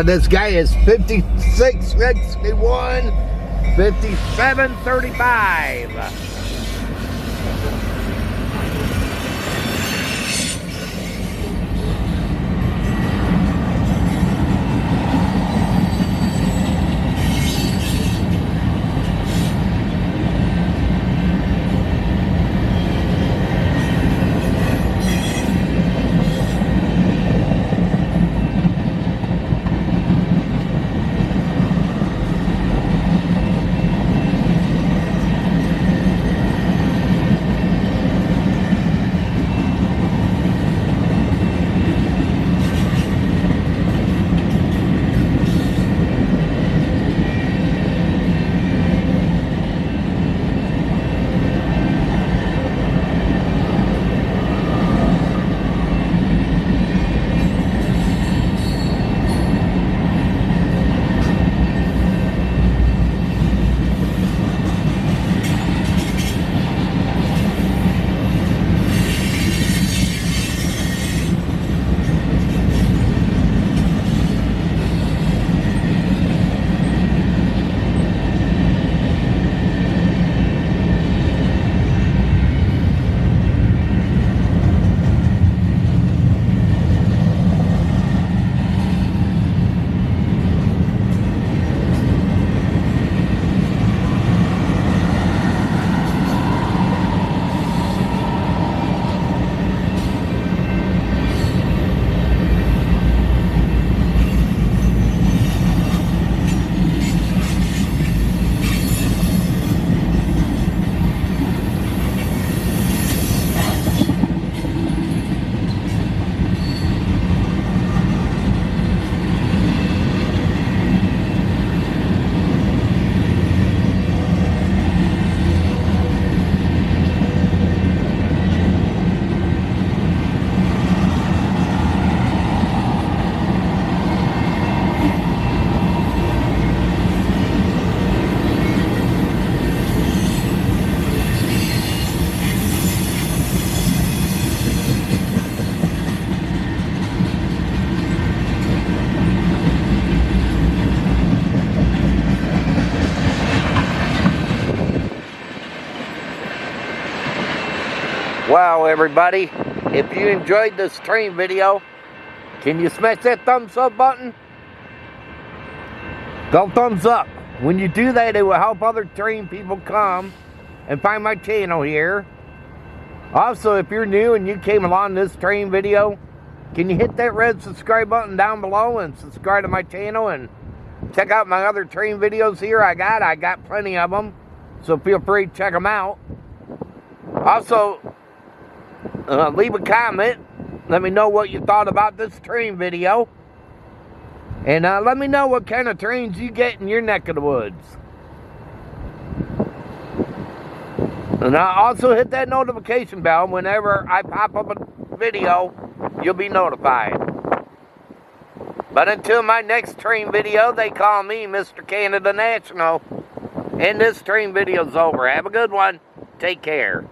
This guy is 5661, 5735. Wow, everybody, if you enjoyed this train video, can you smash that thumbs up button? Go thumbs up. When you do that, it will help other train people come and find my channel here. Also, if you're new and you came along this train video, can you hit that red subscribe button down below and subscribe to my channel and check out my other train videos here I got plenty of them, so feel free to check them out. Also, leave a comment. Let me know what you thought about this train video. And let me know what kind of trains you get in your neck of the woods. And also hit that notification bell. Whenever I pop up a video, you'll be notified. But until my next train video, they call me Mr. Canada National. And this train video's over. Have a good one. Take care.